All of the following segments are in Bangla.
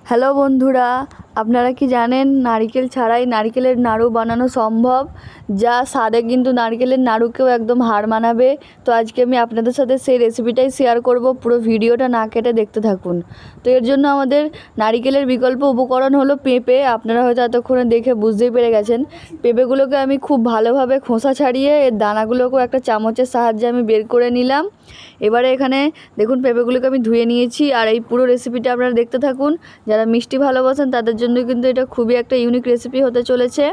হ্যালো বন্ধুরা, আপনারা কি জানেন নারকেল ছাড়াই নারকেলের নাড়ু বানানো সম্ভব, যা স্বাদে কিন্তু নারকেলের নাড়ুকেও একদম হার মানাবে। তো আজকে আমি আপনাদের সাথে সেই রেসিপিটাই শেয়ার করব, পুরো ভিডিওটা না কেটে দেখতে থাকুন। তো এর জন্য আমাদের নারকেলের বিকল্প উপকরণ হলো পেঁপে। আপনারা হয়তো এতক্ষণে দেখে বুঝতেই পেরে গেছেন। পেঁপেগুলোকে আমি খুব ভালোভাবে খোসা ছাড়িয়ে এর দানাগুলোকেও একটা চামচের সাহায্যে আমি বের করে নিলাম। এবারে এখানে দেখুন পেঁপেগুলোকে আমি ধুয়ে নিয়েছি, আর এই পুরো রেসিপিটা আপনারা দেখতে থাকুন। যারা মিষ্টি ভালোবাসেন তাদের জন্য কিন্তু এটা খুবই একটা ইউনিক রেসিপি হতে চলেছে।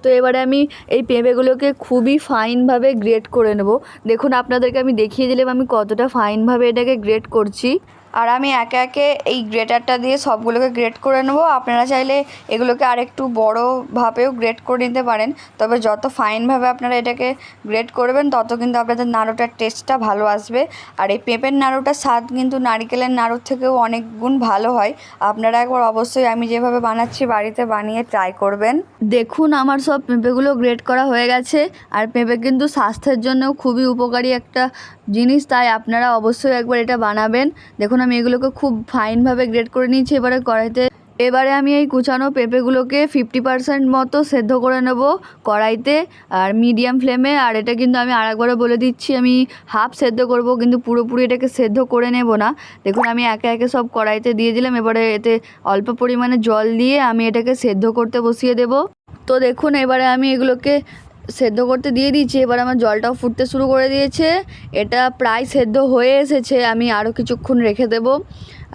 তো এবারে আমি এই পেঁপেগুলোকে খুবই ফাইনভাবে গ্রেট করে নেব। দেখুন আপনাদেরকে আমি দেখিয়ে দিলাম আমি কতটা ফাইনভাবে এটাকে গ্রেট করছি। আর আমি একে একে এই গ্রেটারটা দিয়ে সবগুলোকে গ্রেট করে নেব। আপনারা চাইলে এগুলোকে আরেকটু বড়োভাবেও গ্রেট করে নিতে পারেন, তবে যত ফাইনভাবে আপনারা এটাকে গ্রেট করবেন তত কিন্তু আপনাদের নাড়ুটার টেস্টটা ভালো আসবে। আর এই পেঁপের নাড়ুটার স্বাদ কিন্তু নারকেলের নাড়ুর থেকেও অনেক গুণ ভালো হয়। আপনারা একবার অবশ্যই আমি যেভাবে বানাচ্ছি বাড়িতে বানিয়ে ট্রাই করবেন। দেখুন আমার সব পেঁপেগুলো গ্রেট করা হয়ে গেছে। আর পেঁপে কিন্তু স্বাস্থ্যের জন্যও খুবই উপকারী একটা জিনিস, তাই আপনারা অবশ্যই একবার এটা বানাবেন। দেখুন আমি এগুলোকে খুব ফাইনভাবে গ্রেট করে নিয়েছি। এবারে আমি এই কুচানো পেঁপেগুলোকে 50% মতো সেদ্ধ করে নেব কড়াইতে, আর মিডিয়াম ফ্লেমে। আর এটা কিন্তু আমি আরেকবারও বলে দিচ্ছি, আমি হাফ সেদ্ধ করব, কিন্তু পুরোপুরি এটাকে সেদ্ধ করে নেব না। দেখুন আমি একে একে সব কড়াইতে দিয়ে দিলাম। এবারে এতে অল্প পরিমাণে জল দিয়ে আমি এটাকে সেদ্ধ করতে বসিয়ে দেব। তো দেখুন এবারে আমি এগুলোকে সেদ্ধ করতে দিয়ে দিয়েছি। এবার আমার জলটাও ফুটতে শুরু করে দিয়েছে। এটা প্রায় সেদ্ধ হয়ে এসেছে, আমি আরও কিছুক্ষণ রেখে দেব।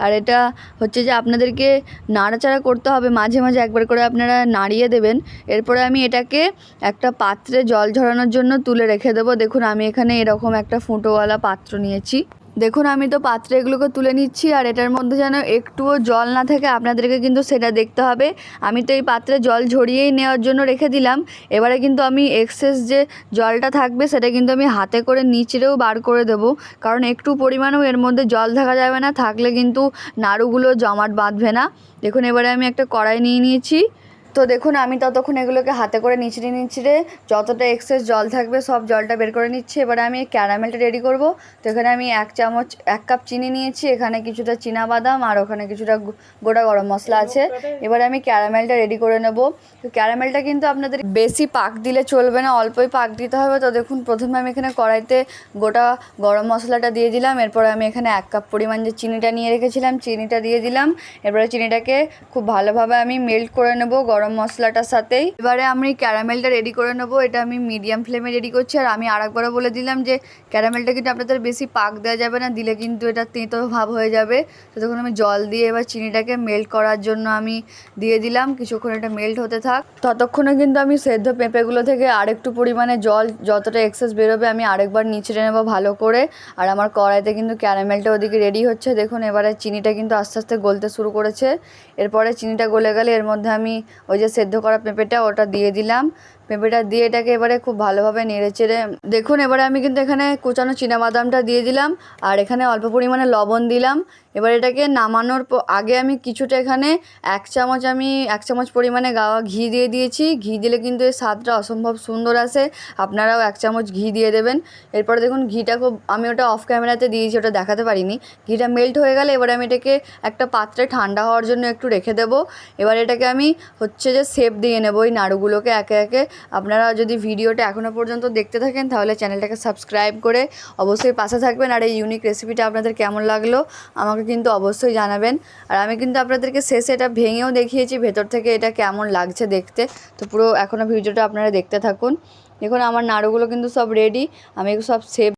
আর এটা হচ্ছে যে আপনাদেরকে নাড়াচাড়া করতে হবে, মাঝে মাঝে একবার করে আপনারা নাড়িয়ে দেবেন। এরপরে আমি এটাকে একটা পাত্রে জল ঝরানোর জন্য তুলে রেখে দেবো। দেখুন আমি এখানে এরকম একটা ফুটোওয়ালা পাত্র নিয়েছি। দেখুন আমি তো পাত্রে এগুলোকে তুলে নিচ্ছি, আর এটার মধ্যে যেন একটুও জল না থাকে আপনাদেরকে কিন্তু সেটা দেখতে হবে। আমি তো এই পাত্রে জল ঝরিয়েই নেওয়ার জন্য রেখে দিলাম। এবারে কিন্তু আমি এক্সেস যে জলটা থাকবে সেটা কিন্তু আমি হাতে করে নিচড়েও বার করে দেবো, কারণ একটু পরিমাণেও এর মধ্যে জল থাকা যাবে না, থাকলে কিন্তু নাড়ুগুলো জমাট বাঁধবে না। দেখুন এবারে আমি একটা কড়াই নিয়ে নিয়েছি। তো দেখুন আমি ততক্ষণ এগুলোকে হাতে করে নিচড়ে যতটা এক্সেস জল থাকবে সব জলটা বের করে নিচ্ছি। এবারে আমি ক্যারামেলটা রেডি করব। তো এখানে আমি 1 কাপ চিনি নিয়েছি, এখানে কিছুটা চীনাবাদাম আর ওখানে কিছুটা গোটা গরম মশলা আছে। এবারে আমি ক্যারামেলটা রেডি করে নেব। তো ক্যারামেলটা কিন্তু আপনাদের বেশি পাক দিলে চলবে না, অল্পই পাক দিতে হবে। তো দেখুন প্রথমে আমি এখানে কড়াইতে গোটা গরম মশলাটা দিয়ে দিলাম। এরপরে আমি এখানে 1 কাপ পরিমাণ যে চিনিটা নিয়ে রেখেছিলাম চিনিটা দিয়ে দিলাম। এরপরে চিনিটাকে খুব ভালোভাবে আমি মেল্ট করে নেব গরম মশলাটার সাথেই। এবারে আমি ক্যারামেলটা রেডি করে নেব। এটা আমি মিডিয়াম ফ্লেমে রেডি করছি। আর আমি আরেকবারও বলে দিলাম যে ক্যারামেলটা কিন্তু আপনাদের বেশি পাক দেওয়া যাবে না, দিলে কিন্তু এটা তেঁতো ভাব হয়ে যাবে। তো তখন আমি জল দিয়ে এবার চিনিটাকে মেল্ট করার জন্য আমি দিয়ে দিলাম। কিছুক্ষণ এটা মেল্ট হতে থাক, ততক্ষণে কিন্তু আমি সেদ্ধ পেঁপেগুলো থেকে আরেকটু পরিমাণে জল যতটা এক্সেস বেরোবে আমি আরেকবার নিচড়ে নেব ভালো করে। আর আমার কড়াইতে কিন্তু ক্যারামেলটা ওদিকে রেডি হচ্ছে। দেখুন এবারে চিনিটা কিন্তু আস্তে আস্তে গলতে শুরু করেছে। এরপরে চিনিটা গলে গেলে এর মধ্যে আমি ওই যে সেদ্ধ করা পেঁপেটা ওটা দিয়ে দিলাম। পেঁপেটা দিয়ে এটাকে এবারে খুব ভালোভাবে নেড়েচেড়ে দেখুন এবারে আমি কিন্তু এখানে কুচানো চীনাবাদামটা দিয়ে দিলাম, আর এখানে অল্প পরিমাণে লবণ দিলাম। এবার এটাকে নামানোর আগে আমি কিছুটা এখানে 1 চামচ পরিমাণে গাওয়া ঘি দিয়ে দিয়েছি। ঘি দিলে কিন্তু এর স্বাদটা অসম্ভব সুন্দর আসে, আপনারাও 1 চামচ ঘি দিয়ে দেবেন। এরপরে দেখুন ঘিটা আমি ওটা অফ ক্যামেরাতে দিয়েছি, ওটা দেখাতে পারিনি। ঘিটা মেল্ট হয়ে গেলে এবারে আমি এটাকে একটা পাত্রে ঠান্ডা হওয়ার জন্য একটু রেখে দেবো। এবার এটাকে আমি হচ্ছে যে শেপ দিয়ে নেবো এই নাড়ুগুলোকে একে একে। আপনারা যদি ভিডিওটা এখনও পর্যন্ত দেখতে থাকেন তাহলে চ্যানেলটাকে সাবস্ক্রাইব করে অবশ্যই পাশে থাকবেন। আর এই ইউনিক রেসিপিটা আপনাদের কেমন লাগলো আমাকে কিন্তু অবশ্যই জানাবেন। আর আমি কিন্তু আপনাদেরকে শেষে এটা ভেঙেও দেখিয়েছি ভেতর থেকে এটা কেমন লাগছে দেখতে। তো পুরো এখনও ভিডিওটা আপনারা দেখতে থাকুন। দেখুন আমার নাড়ুগুলো কিন্তু সব রেডি, আমি সব শেপ